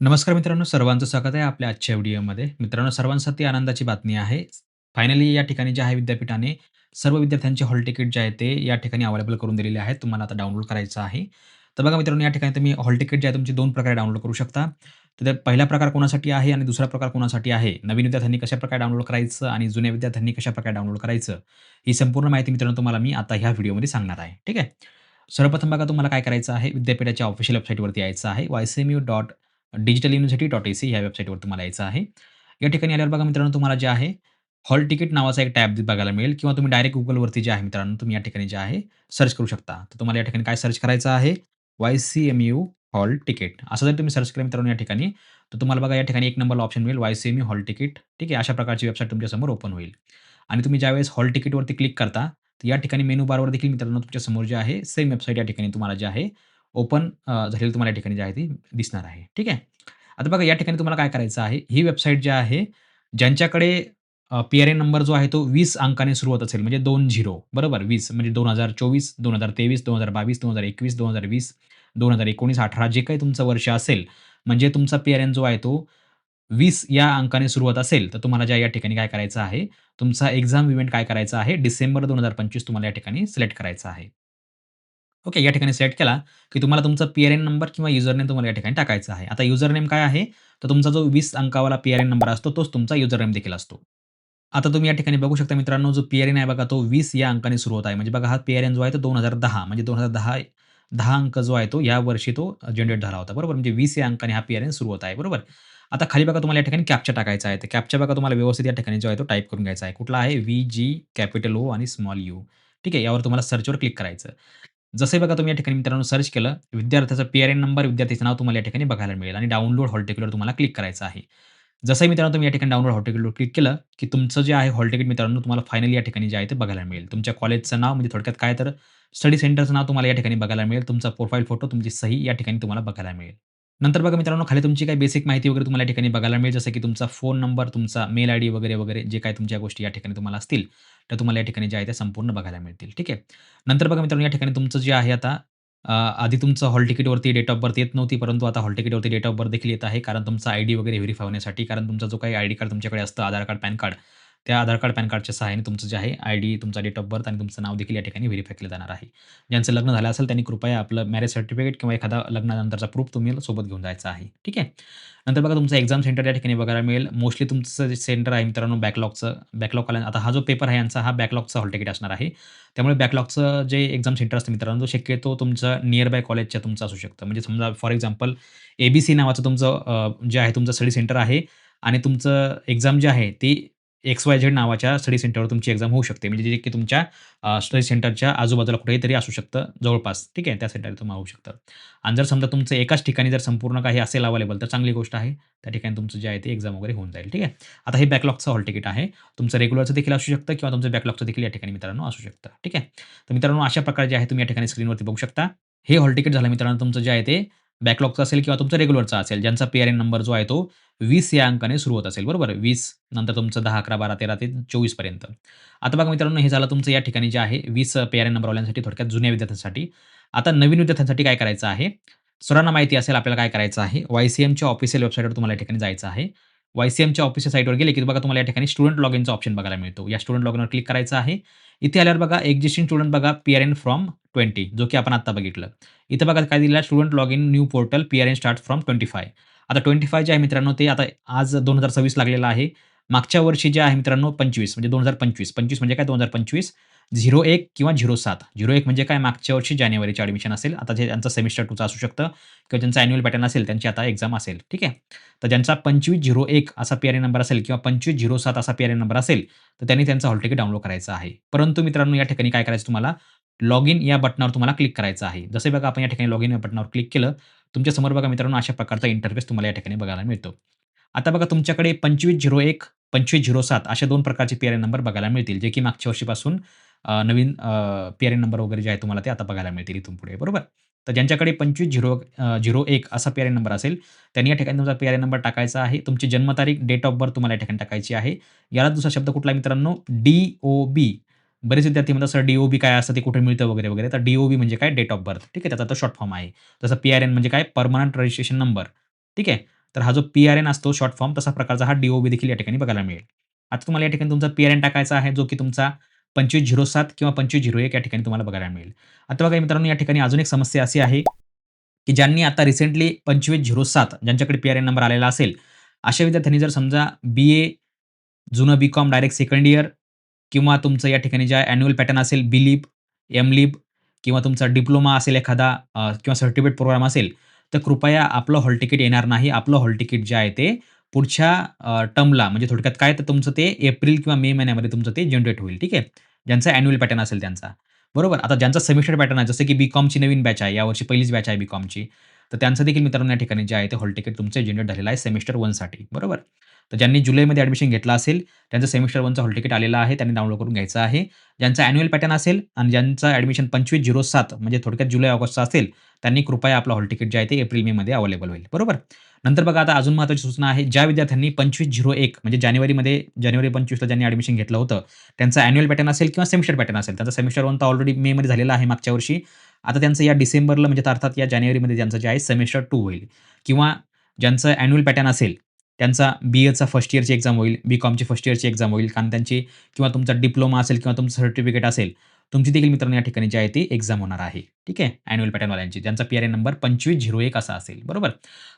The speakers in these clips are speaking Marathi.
नमस्कार मित्रांनो, सर्वांचं स्वागत आहे आपल्या आजच्या व्हिडिओमध्ये. मित्रांनो, सर्वांसाठी आनंदाची बातमी आहे. फायनली या ठिकाणी जे आहे विद्यापीठाने सर्व विद्यार्थ्यांचे हॉल तिकीट जे आहे ते या ठिकाणी अवेलेबल करून दिलेले आहेत. तुम्हाला आता डाउनलोड करायचं आहे. तर बघा मित्रांनो, या ठिकाणी तुम्ही हॉल तिकीट जे आहे तुमचे 2 प्रकारे डाउनलोड करू शकता. तर त्यात पहिला प्रकार कोणासाठी आहे आणि दुसरा प्रकार कोणासाठी आहे? नवीन विद्यार्थ्यांनी कशाप्रकारे डाउनलोड करायचं आणि जुन्या विद्यार्थ्यांनी कशाप्रकारे डाउनलोड करायचं? ही संपूर्ण माहिती मित्रांनो तुम्हाला मी आता ह्या व्हिडिओमध्ये सांगणार आहे. ठीक आहे. सर्वप्रथम बघा तुम्हाला काय करायचं आहे, विद्यापीठाच्या ऑफिशियल वेबसाईटवरती यायचं आहे. ycmu.digitaluniversity.ac ह्या वेबसाईटवर तुम्हाला यायचं आहे. या ठिकाणी आल्यावर बघा मित्रांनो तुम्हाला जे आहे, हॉल तिकीट नावाचा एक टॅब बघायला मिळेल किंवा तुम्ही डायरेक्ट Googleवरती जे आहे मित्रांनो, तुम्ही या ठिकाणी जे आहे सर्च करू शकता. तर तुम्हाला या ठिकाणी काय सर्च करायचं आहे, YCMU हॉल तिकीट असं जर तुम्ही सर्च केलं मित्रांनो या ठिकाणी, तर तुम्हाला बघा या ठिकाणी 1 नंबरला ऑप्शन मिळेल YCMU हॉल तिकीट. ठीक आहे. अशा प्रकारची वेबसाईट तुमच्यासमोर ओपन होईल. आणि तुम्ही ज्यावेळेस हॉल तिकीटवरती क्लिक करता, तर या ठिकाणी मेनू बारवर देखील मित्रांनो तुमच्यासमोर जे आहे, सेम वेबसाईट या ठिकाणी तुम्हाला जे आहे ओपन झालेली तुम्हाला या ठिकाणी जी आहे ती दिसणार आहे. ठीक आहे. आता बघा या ठिकाणी तुम्हाला काय करायचं आहे, ही वेबसाईट जी आहे, ज्यांच्याकडे पी-आर-एन नंबर जो आहे तो 20 अंकाने सुरू होत असेल, म्हणजे 20 बरोबर 20 म्हणजे 2024, 2023, 2022, 2021, 2020, 2019, 18 जे काही तुमचं वर्ष असेल, म्हणजे तुमचा पी-आर-एन जो आहे तो 20 या अंकाने सुरू होत असेल, तर तुम्हाला या ठिकाणी काय करायचं आहे, तुमचा एक्झाम इव्हेंट काय करायचा आहे, डिसेंबर 2025 तुम्हाला या ठिकाणी सिलेक्ट करायचा आहे. ओके. या ठिकाणी सिलेक्ट केला, की तुम्हाला तुमचा पी-आर-एन नंबर किंवा युजरनेम तुम्हाला या ठिकाणी टाकायचा आहे. आता युजरनेम काय आहे, तर तुमचा जो 20 अंकावाला पी-आर-एन नंबर असतो, तोच तुमचा युजरनेम देखील असतो. आता तुम्ही या ठिकाणी बघू शकता मित्रांनो, जो पी-आर-एन आहे बघा, तो 20 या अंकाने सुरू होत आहे. म्हणजे बघा हा पी-आर-एन जो आहे तो 2010 म्हणजे 2010 10 अंक जो आहे तो या वर्षी तो जनरेट झाला होता. बरोबर. म्हणजे 20 या अंकाने हा पी-आर-एन सुरू होत आहे. बरोबर. आता खाली बघा तुम्हाला या ठिकाणी कॅप्चा टाकायचा आहे. तर कॅप्चा बघा तुम्हाला व्यवस्थित या ठिकाणी जो आहे तो टाइप करून घ्यायचा आहे. कुठला आहे? व्ही-जी, कॅपिटल ओ आणि स्मॉल यू. ठीक आहे. यावर तुम्हाला सर्चवर क्लिक करायचं. जसंही बघा तुम्ही या ठिकाणी मित्रांनो सर्च केलं, विद्यार्थ्याचा पी-आर-एन नंबर, विद्यार्थ्याचं नाव तुम्हाला या ठिकाणी बघायला मिळेल आणि डाउनलोड हॉल तिकीटवर तुम्हाला क्लिक करायचं आहे. जसंही मित्रांनो तुम्ही या ठिकाणी डाउनलोड हॉल तिकीटवर क्लिक केलं, की तुमचं जे आहे हॉल तिकीट मित्रांनो तुम्हाला फायनली या ठिकाणी जे आहे ते बघायला मिळेल. तुमच्या कॉलेजचं नाव म्हणजे थोडक्यात काय तर स्टडी सेंटरचं नाव तुम्हाला या ठिकाणी बघायला मिळेल. तुमचा प्रोफाइल फोटो, तुमची सही या ठिकाणी तुम्हाला बघायला मिळेल. नंतर बघा मित्रांनो खाली तुमची काही बेसिक माहिती वगैरे तुम्हाला या ठिकाणी बघायला मिळेल. जसं की तुमचा फोन नंबर, तुमचा मेल आयडी वगैरे, वगैरे जे काही तुमच्या गोष्टी या ठिकाणी तुम्हाला असतील, त्या तुम्हाला या ठिकाणी जे आहे त्या संपूर्ण बघायला मिळतील. ठीक आहे. नंतर बघा मित्रांनो या ठिकाणी तुमचं जे आहे आता आधी तुमचं हॉल तिकीटवरती डेट ऑफ बर्थ येत नव्हती, परंतु आता हॉल तिकीटवरती डेट ऑफ बर्थ देखील येत आहे. कारण तुमचा आयडी वगैरे व्हेरिफाय होण्यासाठी. कारण तुमचा जो काही आयडी कार्ड तुमच्याकडे असतं, आधार कार्ड, पॅन कार्ड, त्या आधार कार्ड, पॅन कार्डच्या सहाय्याने तुमचं जे आहे आयडी, तुमचा डेट ऑफ बर्थ आणि तुमचं नाव देखील या ठिकाणी व्हेरिफाय केलं जाणार आहे. ज्यांचं लग्न झालं असेल त्यांनी कृपया आपलं मॅरेज सर्टिफिकेट किंवा एखादा लग्नानंतरचा प्रूफ तुम्ही सोबत घेऊन जायचा आहे. ठीक आहे. नंतर बघा तुमचं एक्झाम सेंटर या ठिकाणी बघायला मिळेल. मोस्टली तुमचं जे सेंटर आहे मित्रांनो बॅकलॉगचं, बॅकलॉग आता हा जो पेपर आहे यांचा हा बॅकलॉगचा हॉल तिकीट असणार आहे. त्यामुळे बॅकलॉगचं जे एक्झाम सेंटर असतं मित्रांनो, शक्यतो तुमचं नियर बाय कॉलेजच्या तुमचं असू शकतं. म्हणजे समजा फॉर एक्झाम्पल ए-बी-सी नावाचं तुमचं जे आहे तुमचं स्टडी सेंटर आहे आणि तुमचं एक्झाम जे आहे ती एक्स-वाय-झेड नावाच्या स्टडी सेंटरवर तुमची एक्झाम होऊ शकते. म्हणजे जे की तुमच्या स्टडी सेंटरच्या आजूबाजूला कुठेतरी असू शकतं जवळपास. ठीक आहे. त्या सेंटरला तुम्हाला होऊ शकतं. आणि जर समजा तुमचं एकाच ठिकाणी जर संपूर्ण काही असेल अवेलेबल तर चांगली गोष्ट आहे. त्या ठिकाणी तुमचं जे आहे ते एक्झाम वगैरे होऊन जाईल. ठीक आहे. आता हे बॅकलॉगचं हॉल तिकीट आहे. तुमचं रेग्युलरचं देखील असू शकतं किंवा तुमचं बॅकलॉगचं देखील या ठिकाणी मित्रांनो असू शकतं. ठीक आहे. तर मित्रांनो अशा प्रकारे जे आहे तुम्ही या ठिकाणी स्क्रीनवरती बघू शकता. हे हॉल तिकीट झालं मित्रांनो तुमचं जे आहे ते बॅकलॉगचं असेल किंवा तुमचं रेग्युलरचा असेल. ज्यांचा पी-आर-एन नंबर जो आहे तो 20 या अंकाने सुरू होत असेल. बरोबर. 20 नंतर तुमचं 10, 11, 12, 13 ते 24 पर्यंत. आता बघा मित्रांनो हे झालं तुमचं या ठिकाणी जे आहे 20 पी-आर-एन नंबरवाल्यांसाठी थोडक्यात जुन्या विद्यार्थ्यांसाठी. आता नवीन विद्यार्थ्यांसाठी काय करायचं आहे? सर्वांना माहिती असेल आपल्याला काय करायचं आहे. YCMच्या ऑफिशियल वेबसाईटवर तुम्हाला या ठिकाणी जायचं आहे. YCMच्या ऑफिशियल साइटवर गेले, की बघा तुम्हाला या ठिकाणी स्टुडंट लॉगिनचा ऑप्शन बघायला मिळतो. या स्टुडंट लॉगिनवर क्लिक करायचं आहे. इथे आल्यावर बघा एक्झिस्टिंग स्टुडंट बघा पी-आर-एन फ्रॉम 20 जो की आपण आत्ता बघितलं. इथे बघा काय दिलं student login new portal P-R-N start from 25. आता 25 जे आहे मित्रांनो ते आता आज 2026 लागलेलं आहे. मागच्या वर्षी जे आहे मित्रांनो 25 म्हणजे 2025. 25 म्हणजे काय 2025 01 किंवा 07. 01 म्हणजे काय मागच्या वर्षी जानेवारीचे ॲडमिशन असेल. आता जे त्यांचं सेमिस्टर 2चं असू शकतं किंवा ज्यांचा ॲन्युअल पॅटर्न असेल त्यांची आता एक्झाम असेल. ठीक आहे. तर ज्यांचा 2501 असा पी-आर-एन नंबर असेल किंवा 2507 असा पी-आर-एन नंबर असेल, तर त्यांनी त्यांचा हॉल तिकीट डाउनलोड करायचं आहे. परंतु मित्रांनो या ठिकाणी काय करायचं तुम्हाला लॉगिन या बटनावर तुम्हाला क्लिक करायचं आहे. जसे बघा आपण या ठिकाणी लॉगिन या बटनावर क्लिक केलं, तुमच्यासमोर बघा मित्रांनो अशा प्रकारचा इंटरफेस तुम्हाला या ठिकाणी बघायला मिळतो. आता बघा तुमच्याकडे 2501, 2507 अशा 2 प्रकारचे पी-आर-एन नंबर बघायला मिळतील, जे की मागच्या वर्षीपासून नवीन पी-आर-एन नंबर वगैरे जे आहे तुम्हाला ते आता बघायला मिळतील इथून पुढे, बरोबर? तर ज्यांच्याकडे 2501 असा पी-आर-एन नंबर असेल, त्यांनी या ठिकाणी तुमचा पी-आर-एन नंबर टाकायचा आहे. तुमची जन्मतारीख, डेट ऑफ बर्थ तुम्हाला या ठिकाणी टाकायची आहे. याला दुसरा शब्द कुठला आहे मित्रांनो? डी-ओ-बी. बरेच विद्यार्थी म्हणतात, "सर डी-ओ-बी काय असतं? ते कुठे मिळतं?" वगैरे, वगैरे. तर डी-ओ-बी म्हणजे काय? Date of birth. ठीक आहे. त्याचा तो शॉर्ट फॉर्म आहे. जसं पी-आर-एन म्हणजे काय? Permanent registration number. ठीक आहे. तर हा जो पी-आर-एन असतो शॉर्ट फॉर्म तसा प्रकारचा हा डी-ओ-बी देखील या ठिकाणी बघायला मिळेल. आता तुम्हाला या ठिकाणी तुमचा पी-आर-एन टाकायचा आहे, जो की तुमचा 2507 किंवा 2501 या ठिकाणी तुम्हाला बघायला मिळेल. आता बघा मित्रांनो, या ठिकाणी अजून एक समस्या अशी आहे, की ज्यांनी आता रिसेंटली 2507 ज्यांच्याकडे पी-आर-एन नंबर आलेला असेल, अशा विद्यार्थ्यांनी जर समजा बी-ए, जुनं बी-कॉम डायरेक्ट सेकंड इयर किंवा तुमचं या ठिकाणी ज्या ॲन्युअल पॅटर्न असेल बी-लिप, एम-लिप किंवा तुमचा डिप्लोमा असेल एखादा किंवा सर्टिफिकेट प्रोग्राम असेल, तर कृपया आपलं हॉल तिकीट येणार नाही. आपलं हॉल तिकीट जे आहे ते पुढच्या टर्मला म्हणजे थोडक्यात काय तर तुमचं ते एप्रिल किंवा मे महिन्यामध्ये तुमचं ते जनरेट होईल. ठीक आहे. ज्यांचा ॲन्युअल पॅटर्न असेल त्यांचा. बरोबर. आता ज्यांचा सेमिस्टर पॅटर्न आहे जसं की बी-कॉमची नवीन बॅच आहे. यावर्षी पहिलीच बॅच आहे बी-कॉमची. तर त्यांचं देखील मित्रांनो या ठिकाणी जे आहे ते हॉल तिकीट तुमचं जनरेट झालेलं आहे सेमिस्टर 1 साठी. बरोबर. तर ज्यांनी जुलैमध्ये ॲडमिशन घेतलं असेल, त्यांचं सेमिस्टर 1चं हॉल तिकीट आलेलं आहे. त्यांनी डाउनलोड करून घ्यायचं आहे. ज्यांचा ॲन्युअल पॅटर्न असेल आणि ज्यांचं ॲडमिशन 2507 म्हणजे थोडक्यात जुलै-ऑगस्टचं असेल, त्यांनी कृपया आपलं हॉल तिकीट जे आहे ते एप्रिल मेमध्ये अवेलेबल होईल. बरोबर. नंतर बघा आता अजून महत्त्वाची सूचना आहे. ज्या विद्यार्थ्यांनी 2501 म्हणजे जानेवारी 25ला ज्यांनी ॲडमिशन घेतलं होतं, त्यांचा ॲन्युअल पॅटर्न असेल किंवा सेमिस्टर पॅटर्न असेल. त्यांचा सेमिस्टर 1 तर ऑलरेडी मेमध्ये झालेला आहे मागच्या वर्षी. आता त्यांचं या डिसेंबरला म्हणजे अर्थात या जानेवारीमध्ये ज्यांचं जे आहे सेमिस्टर 2 होईल किंवा ज्यांचं ॲन्युअल पॅटर्न असेल, त्यांचा बी-एचा फर्स्ट इयरची एक्झाम होईल, बी-कॉमची फर्स्ट इयरची एक्झाम होईल. कारण त्यांची किंवा तुमचा डिप्लोमा असेल किंवा तुमचं सर्टिफिकेट असेल, तुमची देखील मित्रांनो या ठिकाणी जी आहे ती एक्झाम होणार आहे. ठीक आहे. ॲन्युअल पॅटर्नवाल्यांची ज्यांचा पी-आर-एन नंबर 2501 असा असेल. बरोबर.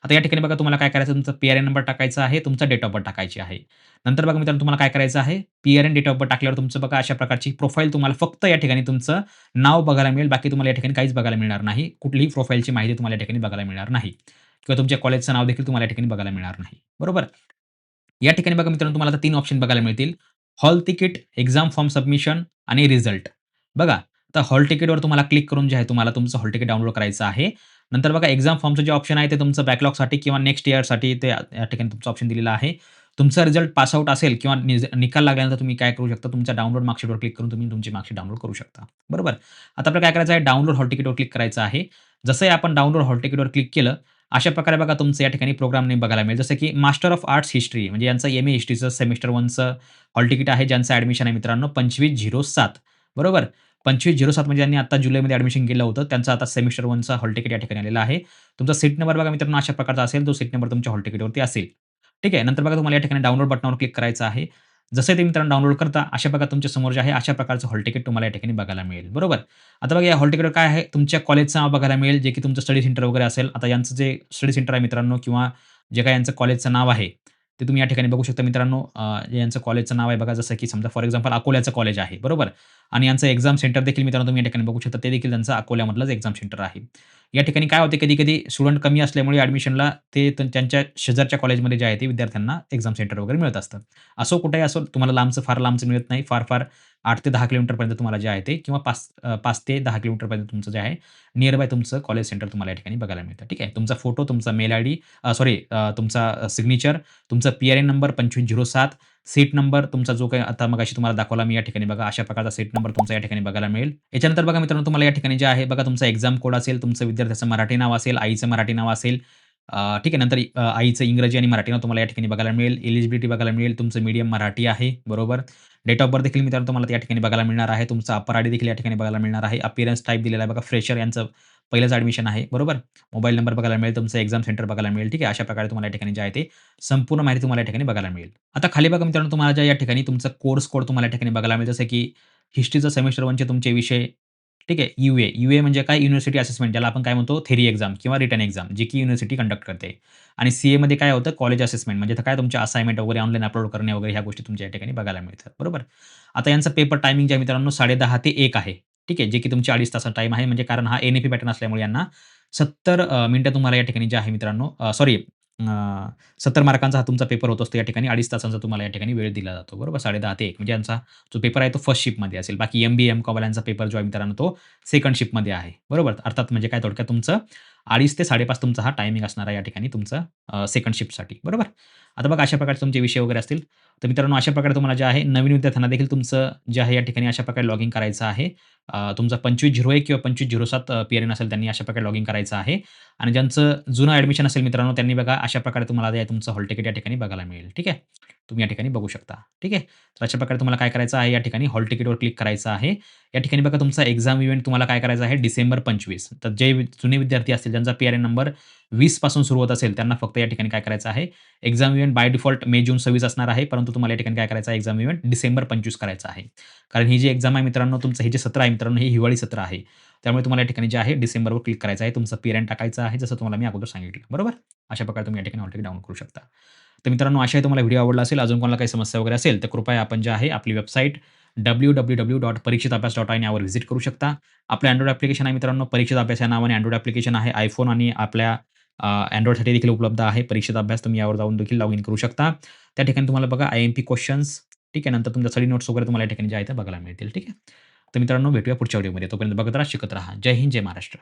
आता या ठिकाणी बघा तुम्हाला काय करायचं तुमचा पी-आर-एन नंबर टाकायचा आहे, तुमचा डेट ऑफ बर्थ टाकायची आहे. नंतर बघा मित्रांनो तुम्हाला काय करायचं आहे, पी-आर-एन डेट ऑफ बर्थ टाकल्यावर तुमचं बघा अशा प्रकारची प्रोफाईल तुम्हाला फक्त या ठिकाणी तुमचं नाव बघायला मिळेल. बाकी तुम्हाला या ठिकाणी काहीच बघायला मिळणार नाही. कुठलीही प्रोफाईलची माहिती तुम्हाला या ठिकाणी बघायला मिळणार नाही किंवा तुमच्या कॉलेजचं नाव देखील तुम्हाला या ठिकाणी बघायला मिळणार नाही. बरोबर. या ठिकाणी बघा मित्रांनो तुम्हाला आता 3 ऑप्शन बघायला मिळतील. Hall ticket, exam form submission आणि रिझल्ट. बघा, आता हॉल तिकीटवर तुम्हाला क्लिक करून जे आहे तुम्हाला तुमचं हॉल तिकीट डाउनलोड करायचं आहे. नंतर बघा एक्झाम फॉर्मचं जे ऑप्शन आहे ते तुमचं बॅकलॉगसाठी किंवा नेक्स्ट इयरसाठी ते या ठिकाणी तुमचं ऑप्शन दिलेलं आहे. तुमचा रिझल्ट पास आउट असेल किंवा निकाल लागल्यानंतर तुम्ही काय करू शकता, तुमच्या डाउनलोड मार्कशीटवर क्लिक करून तुम्ही तुमची मार्कशीट डाउनलोड करू शकता. बरोबर. आता आपल्याला काय करायचं आहे, डाउनलोड हॉल तिकीटवर क्लिक करायचं आहे. जसंही आपण डाउनलोड हॉल तिकीटवर क्लिक केलं, अशा प्रकारे बघा तुमचं या ठिकाणी प्रोग्राम नेम बघायला मिळेल. जसं की मास्टर ऑफ आर्ट्स हिस्ट्री म्हणजे यांचं एम-ए हिस्ट्रीचं सेमिस्टर 1चं हॉल तिकीट आहे. ज्यांचं ॲडमिशन आहे मित्रांनो 2507 बरोबर. 2507 म्हणजे ज्यांनी आता जुलैमध्ये ॲडमिशन केलं होतं, त्यांचं आता सेमिस्टर 1चा हॉल तिकीट या ठिकाणी आलेला आहे. तुमचा सीट नंबर बघा मित्रांनो अशा प्रकारचा असेल, तो सीट नंबर तुमच्या हॉल तिकीटवरती असेल. ठीक आहे. नंतर बघा तुम्हाला या ठिकाणी डाउनलोड बटनावर क्लिक करायचं आहे. जसं ते मित्रांनो डाउनलोड करता, अशा बघा तुमच्या समोर जे आहे, अशा प्रकारचं हॉल तिकीट तुम्हाला या ठिकाणी बघायला मिळेल. बरोबर. आता बघा या हॉल तिकीटवर काय आहे, तुमच्या कॉलेजचं नाव बघायला मिळेल, जे की तुमचं स्टडी सेंटर वगैरे असेल. आता यांचं जे स्टडी सेंटर आहे मित्रांनो किंवा जे काही यांचं कॉलेजचं नाव आहे, ते तुम्ही या ठिकाणी बघू शकता मित्रांनो. यांचं कॉलेजचं नाव आहे बघा, जसं की समजा फॉर एक्झाम्पल अकोल्याचं कॉलेज आहे. बरोबर. आणि यांचं एक्झाम सेंटर देखील मित्रांनो तुम्ही या ठिकाणी बघू शकता. ते देखील त्यांचं अकोल्यामधलंच एक्झाम सेंटर आहे. या ठिकाणी काय होते कधी-कधी स्टुडंट कमी असल्यामुळे ॲडमिशनला ते त्यांच्या शेजारच्या कॉलेजमध्ये जे आहे ते विद्यार्थ्यांना एक्झाम सेंटर वगैरे मिळत असतं. असो कुठेही असो तुम्हाला लांबचं फार लांबचं मिळत नाही. फार-फार 8 ते 10 किलोमीटरपर्यंत तुम्हाला जे आहे ते किंवा 5 ते 10 किलोमीटरपर्यंत तुमचं जे आहे निअर बाय तुमचं कॉलेज सेंटर तुम्हाला या ठिकाणी बघायला मिळतं. ठीक आहे. तुमचा फोटो, तुमचा मेल आयडी तुमचा सिग्नेचर, तुमचा पी-आर-एन नंबर 2507, सीट नंबर तुमचा जो काही आता मगाशी तुम्हाला दाखवला मी या ठिकाणी बघा अशा प्रकारचा सीट नंबर तुमचा या ठिकाणी बघायला मिळेल. याच्यानंतर बघा मित्रांनो तुम्हाला या ठिकाणी जे आहे बघा तुमचा एक्झाम कोड असेल, तुमचं विद्यार्थ्याचं मराठी नाव असेल, आईचं मराठी नाव असेल. ठीक आहे. नंतर आईचं इंग्रजी आणि मराठी नाव तुम्हाला या ठिकाणी बघायला मिळेल. एलिजिबिलिटी बघायला मिळेल. तुमचं मीडियम मराठी आहे. बरोबर. डेट ऑफ बर्थ देखील मित्रांनो तुम्हाला या ठिकाणी बघायला मिळणार आहे. तुमचा अपर आयडी देखील या ठिकाणी बघायला मिळणार आहे. अपीअरन्स टाइप दिलेला आहे बघा फ्रेशर यांचं पहिलंच ॲडमिशन आहे. बरोबर. मोबाईल नंबर बघायला मिळेल. तुमचं एक्झाम सेंटर बघायला मिळेल. ठीक आहे. अशा प्रकारे तुम्हाला या ठिकाणी जे आहे ते संपूर्ण माहिती तुम्हाला या ठिकाणी बघायला मिळेल. आता खाली बघा मित्रांनो तुम्हाला ज्या या ठिकाणी तुमचा कोर्स कोड तुम्हाला या ठिकाणी बघायला मिळेल. जसं की हिस्ट्रीचं सेमिस्टर 1चे तुमचे विषय ठीक आहे. यू-ए. यू-ए म्हणजे काय युनिव्हर्सिटी असेसमेंट ज्याला आपण काय म्हणतो थेरी एक्झाम किंवा रिटन एक्झाम जी की युनिव्हर्सिटी कंडक्ट करते. आणि सी-एमध्ये काय होतं कॉलेज असेसमेंट म्हणजे काय तुमच्या असाइनमेंट वगैरे ऑनलाईन अपलोड करणे वगैरे ह्या गोष्टी तुमच्या या ठिकाणी बघायला मिळतात. बरोबर. आता यांचा पेपर टायमिंग जे आहे मित्रांनो 10:30 ते 1 आहे. ठीक आहे. जे की तुमची 2.5 तासाचा टाईम आहे. म्हणजे कारण हा एन-ए-पी पॅटर्न असल्यामुळे यांना 70 मिनिटं तुम्हाला या ठिकाणी जे आहे मित्रांनो 70 मार्कांचा हा तुमचा पेपर होत असतो. या ठिकाणी 2.5 तासांचा तुम्हाला या ठिकाणी वेळ दिला जातो. बरोबर 10:30 ते 1 म्हणजे यांचा जो पेपर आहे तो फर्स्ट शिफ्टमध्ये असेल. बाकी एम-बी-ए, एम-कॉम वाल्यांचा पेपर जो आहे मित्रांनो तो सेकंड शिफ्टमध्ये आहे. बरोबर. अर्थात म्हणजे काय थोडक्यात तुमचं 2:30 ते 5:30 तुमचा हा टायमिंग असणार आहे या ठिकाणी तुमचं सेकंड शिफ्टसाठी. बरोबर. आता बघा अशा प्रकारचे तुमचे विषय वगैरे असतील. तर मित्रांनो अशा प्रकारे तुम्हाला जे आहे नवीन विद्यार्थ्यांना देखील तुमचं जे आहे या ठिकाणी अशा प्रकारे लॉगिन करायचं आहे. तुमचा 2501 किंवा 2507 पी-आर-एन असेल त्यांनी अशा प्रकारे लॉगिन करायचं आहे. आणि ज्यांचं जुनं ॲडमिशन असेल मित्रांनो त्यांनी बघा अशा प्रकारे तुम्हाला जे आहे तुमचं हॉल तिकीट या ठिकाणी बघायला मिळेल. ठीक आहे. तुम्ही या ठिकाणी बघू शकता. ठीक आहे. तर अशा प्रकारे तुम्हाला काय करायचं आहे या ठिकाणी हॉल तिकीटवर क्लिक करायचं आहे. या ठिकाणी बघा तुमचा एक्झाम इव्हेंट तुम्हाला काय करायचा आहे डिसेंबर 25. तर जे जुने विद्यार्थी असतील ज्यांचा पी-आर-एन नंबर 20 पासून सुरू होत असेल त्यांना फक्त या ठिकाणी काय करायचं आहे एक्झाम इव्हेंट बाय डिफॉल्ट मे, जून 26 असणार आहे. परंतु तुम्हाला या ठिकाणी काय करायचं आहे एक्झाम इव्हेंट डिसेंबर 25 करायचा आहे. कारण ही जी एक्झाम आहे मित्रांनो तुमचं हे जे सत्र आहे मित्रांनो हे हिवाळी सत्र आहे. त्यामुळे तुम्हाला या ठिकाणी जे आहे डिसेंबरवर क्लिक करायचं आहे. तुमचं पी-आर-एन टाकायचं आहे जसं तुम्हाला मी अगोदर सांगितलं. बरोबर? अशा प्रकारे तुम्ही या ठिकाणी हॉल तिकीट डाउनलोड करू शकता. तर मित्रांनो अशा तुम्हाला व्हिडिओ आवडला असेल, अजून कोणाला काही समस्या वगैरे असेल, तर कृपया आपण जे आहे आपली वेबसाईट www.परीक्षित अभ्यास.in यावर व्हिजिट करू शकता. आपलं Android ॲप्लिकेशन आहे मित्रांनो, परीक्षित अभ्यास या नावाने Android ॲप्लिकेशन आहे. iPhone आणि आपल्या Androidसाठी देखील उपलब्ध आहे. परीक्षित अभ्यास तुम्ही यावर जाऊन देखील लॉगिन करू शकता. त्या ठिकाणी तुम्हाला बघा आय-एम-पी क्वेशन्स ठीक आहे. नंतर तुमच्या स्टडी नोट्स वगैरे तुम्हाला या ठिकाणी जे आहे ते बघायला मिळतील. ठीक आहे. तर मित्रांनो भेटूया पुढच्या व्हिडिओमध्ये. तोपर्यंत बघत राहा, शिकत राहा. जय हिंद, जय महाराष्ट्र.